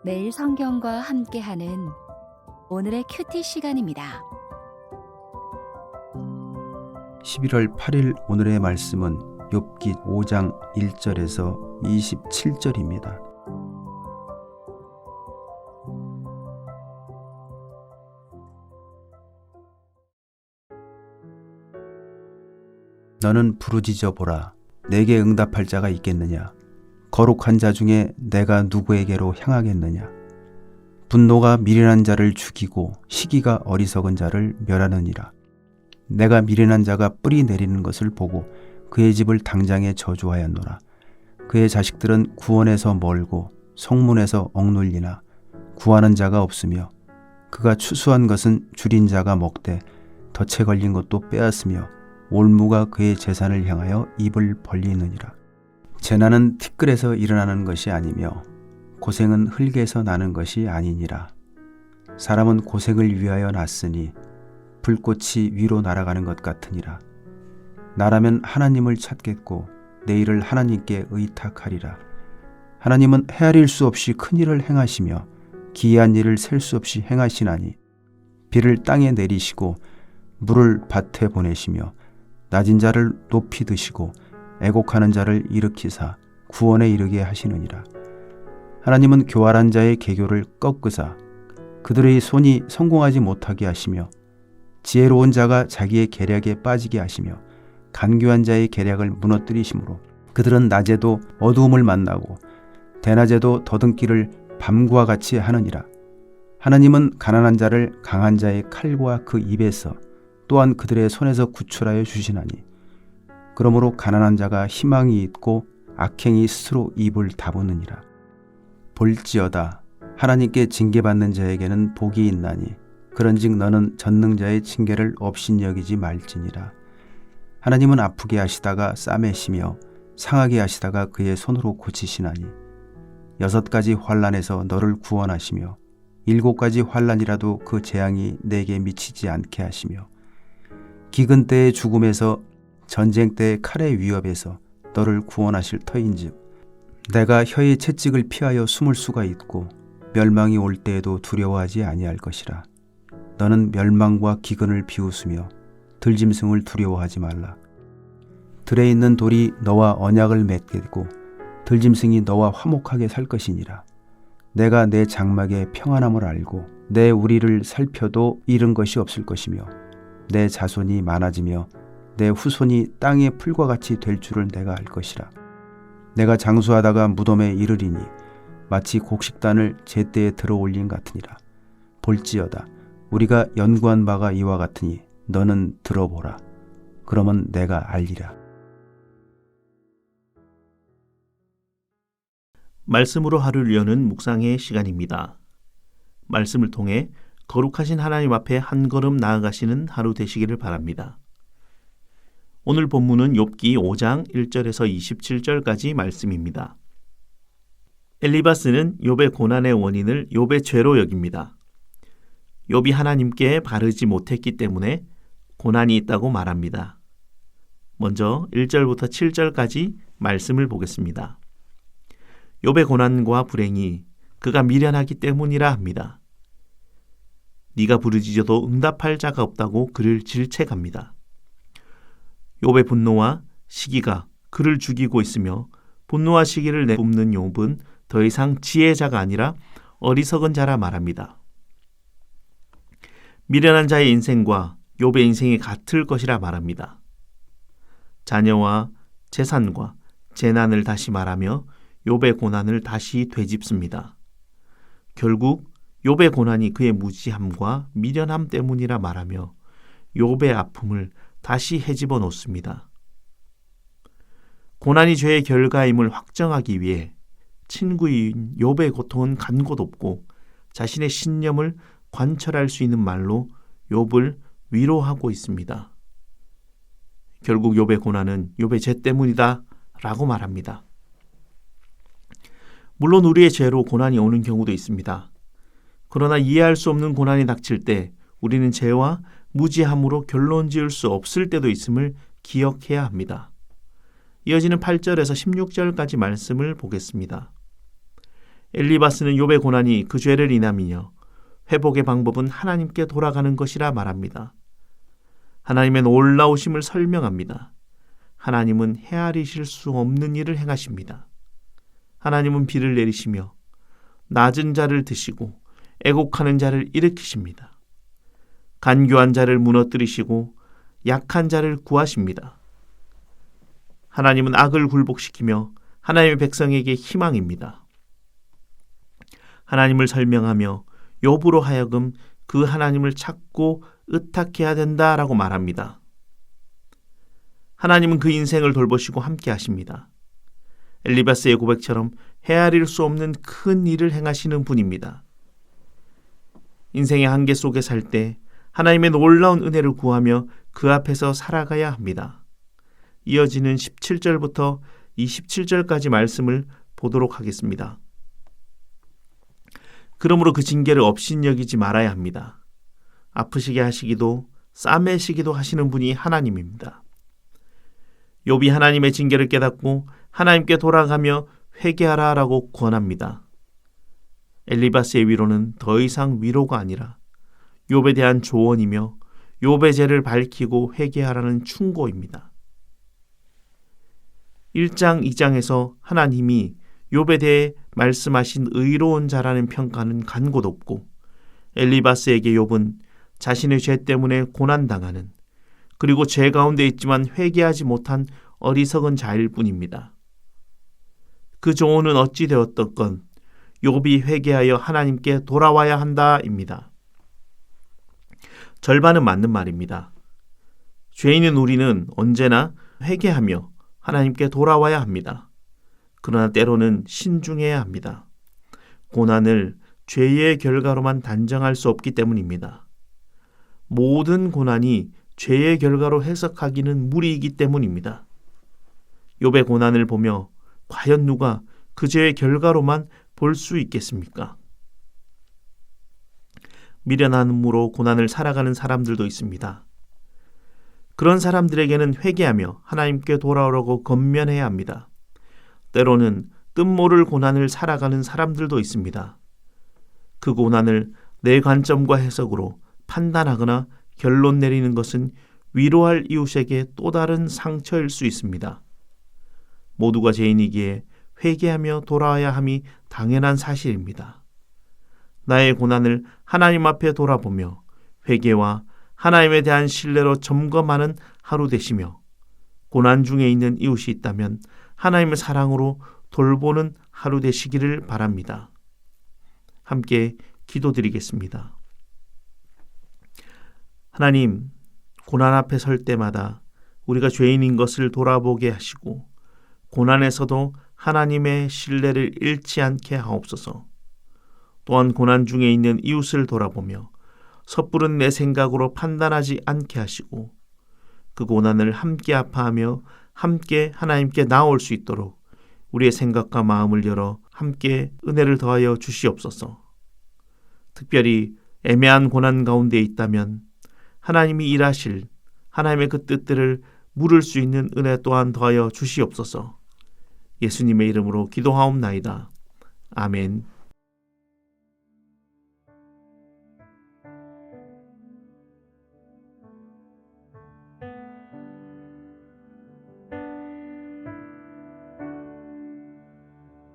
매일 성경과 함께하는 오늘의 큐티 시간입니다. 11월 8일 오늘의 말씀은 욥기 5장 1절에서 27절입니다. 너는 부르짖어 보라. 내게 응답할 자가 있겠느냐? 거룩한 자 중에 내가 누구에게로 향하겠느냐? 분노가 미련한 자를 죽이고 시기가 어리석은 자를 멸하느니라. 내가 미련한 자가 뿌리 내리는 것을 보고 그의 집을 당장에 저주하였노라. 그의 자식들은 구원에서 멀고 성문에서 억눌리나 구하는 자가 없으며 그가 추수한 것은 줄인 자가 먹되 덫에 걸린 것도 빼앗으며 올무가 그의 재산을 향하여 입을 벌리느니라. 재난은 티끌에서 일어나는 것이 아니며 고생은 흙에서 나는 것이 아니니라. 사람은 고생을 위하여 났으니 불꽃이 위로 날아가는 것 같으니라. 나라면 하나님을 찾겠고 내일을 하나님께 의탁하리라. 하나님은 헤아릴 수 없이 큰 일을 행하시며 기이한 일을 셀 수 없이 행하시나니 비를 땅에 내리시고 물을 밭에 보내시며 낮은 자를 높이 드시고 애곡하는 자를 일으키사 구원에 이르게 하시느니라. 하나님은 교활한 자의 계교를 꺾으사 그들의 손이 성공하지 못하게 하시며 지혜로운 자가 자기의 계략에 빠지게 하시며 간교한 자의 계략을 무너뜨리시므로 그들은 낮에도 어두움을 만나고 대낮에도 더듬기를 밤과 같이 하느니라. 하나님은 가난한 자를 강한 자의 칼과 그 입에서 또한 그들의 손에서 구출하여 주시나니 그러므로 가난한 자가 희망이 있고 악행이 스스로 입을 다무느니라. 볼지어다 하나님께 징계받는 자에게는 복이 있나니 그런즉 너는 전능자의 징계를 업신여기지 말지니라. 하나님은 아프게 하시다가 싸매시며 상하게 하시다가 그의 손으로 고치시나니 6가지 환난에서 너를 구원하시며 7가지 환난이라도 그 재앙이 내게 미치지 않게 하시며 기근 때의 죽음에서 전쟁 때의 칼의 위협에서 너를 구원하실 터인즉 내가 혀의 채찍을 피하여 숨을 수가 있고 멸망이 올 때에도 두려워하지 아니할 것이라. 너는 멸망과 기근을 비웃으며 들짐승을 두려워하지 말라. 들에 있는 돌이 너와 언약을 맺겠고 들짐승이 너와 화목하게 살 것이니라. 내가 내 장막의 평안함을 알고 내 우리를 살펴도 잃은 것이 없을 것이며 내 자손이 많아지며 내 후손이 땅의 풀과 같이 될 줄을 내가 알 것이라. 내가 장수하다가 무덤에 이르리니 마치 곡식단을 제때에 들어 올린 같으니라. 볼지어다 우리가 연구한 바가 이와 같으니 너는 들어보라. 그러면 내가 알리라. 말씀으로 하루를 여는 묵상의 시간입니다. 말씀을 통해 거룩하신 하나님 앞에 한 걸음 나아가시는 하루 되시기를 바랍니다. 오늘 본문은 욥기 5장 1절에서 27절까지 말씀입니다. 엘리바스는 욥의 고난의 원인을 욥의 죄로 여깁니다. 욥이 하나님께 바르지 못했기 때문에 고난이 있다고 말합니다. 먼저 1절부터 7절까지 말씀을 보겠습니다. 욥의 고난과 불행이 그가 미련하기 때문이라 합니다. 네가 부르짖어도 응답할 자가 없다고 그를 질책합니다. 욥의 분노와 시기가 그를 죽이고 있으며 분노와 시기를 내뿜는 욥은 더 이상 지혜자가 아니라 어리석은 자라 말합니다. 미련한 자의 인생과 욥의 인생이 같을 것이라 말합니다. 자녀와 재산과 재난을 다시 말하며 욥의 고난을 다시 되짚습니다. 결국 욥의 고난이 그의 무지함과 미련함 때문이라 말하며 욥의 아픔을 다시 헤집어 놓습니다. 고난이 죄의 결과임을 확정하기 위해 친구인 욥의 고통은 간 곳 없고 자신의 신념을 관철할 수 있는 말로 욥을 위로하고 있습니다. 결국 욥의 고난은 욥의 죄 때문이다 라고 말합니다. 물론 우리의 죄로 고난이 오는 경우도 있습니다. 그러나 이해할 수 없는 고난이 닥칠 때 우리는 죄와 무지함으로 결론 지을 수 없을 때도 있음을 기억해야 합니다. 이어지는 8절에서 16절까지 말씀을 보겠습니다. 엘리바스는 욥의 고난이 그 죄를 인함이며 회복의 방법은 하나님께 돌아가는 것이라 말합니다. 하나님의 놀라우심을 설명합니다. 하나님은 헤아리실 수 없는 일을 행하십니다. 하나님은 비를 내리시며 낮은 자를 드시고 애곡하는 자를 일으키십니다. 간교한 자를 무너뜨리시고 약한 자를 구하십니다. 하나님은 악을 굴복시키며 하나님의 백성에게 희망입니다. 하나님을 설명하며 욥으로 하여금 그 하나님을 찾고 의탁해야 된다라고 말합니다. 하나님은 그 인생을 돌보시고 함께 하십니다. 엘리바스의 고백처럼 헤아릴 수 없는 큰 일을 행하시는 분입니다. 인생의 한계 속에 살 때 하나님의 놀라운 은혜를 구하며 그 앞에서 살아가야 합니다. 이어지는 17절부터 27절까지 말씀을 보도록 하겠습니다. 그러므로 그 징계를 업신여기지 말아야 합니다. 아프시게 하시기도 싸매시기도 하시는 분이 하나님입니다. 욥이 하나님의 징계를 깨닫고 하나님께 돌아가며 회개하라라고 권합니다. 엘리바스의 위로는 더 이상 위로가 아니라 욥에 대한 조언이며 욥의 죄를 밝히고 회개하라는 충고입니다. 1장, 2장에서 하나님이 욥에 대해 말씀하신 의로운 자라는 평가는 간고 높고 엘리바스에게 욥은 자신의 죄 때문에 고난당하는 그리고 죄 가운데 있지만 회개하지 못한 어리석은 자일 뿐입니다. 그 조언은 어찌 되었던 욥이 회개하여 하나님께 돌아와야 한다입니다. 절반은 맞는 말입니다. 죄인인 우리는 언제나 회개하며 하나님께 돌아와야 합니다. 그러나 때로는 신중해야 합니다. 고난을 죄의 결과로만 단정할 수 없기 때문입니다. 모든 고난이 죄의 결과로 해석하기는 무리이기 때문입니다. 욥의 고난을 보며 과연 누가 그 죄의 결과로만 볼 수 있겠습니까? 미련함으로 고난을 살아가는 사람들도 있습니다. 그런 사람들에게는 회개하며 하나님께 돌아오라고 권면해야 합니다. 때로는 뜻모를 고난을 살아가는 사람들도 있습니다. 그 고난을 내 관점과 해석으로 판단하거나 결론 내리는 것은 위로할 이웃에게 또 다른 상처일 수 있습니다. 모두가 죄인이기에 회개하며 돌아와야 함이 당연한 사실입니다. 나의 고난을 하나님 앞에 돌아보며 회개와 하나님에 대한 신뢰로 점검하는 하루 되시며 고난 중에 있는 이웃이 있다면 하나님의 사랑으로 돌보는 하루 되시기를 바랍니다. 함께 기도드리겠습니다. 하나님, 고난 앞에 설 때마다 우리가 죄인인 것을 돌아보게 하시고 고난에서도 하나님의 신뢰를 잃지 않게 하옵소서. 또한 고난 중에 있는 이웃을 돌아보며 섣부른 내 생각으로 판단하지 않게 하시고 그 고난을 함께 아파하며 함께 하나님께 나올 수 있도록 우리의 생각과 마음을 열어 함께 은혜를 더하여 주시옵소서. 특별히 애매한 고난 가운데 있다면 하나님이 일하실 하나님의 그 뜻들을 물을 수 있는 은혜 또한 더하여 주시옵소서. 예수님의 이름으로 기도하옵나이다. 아멘.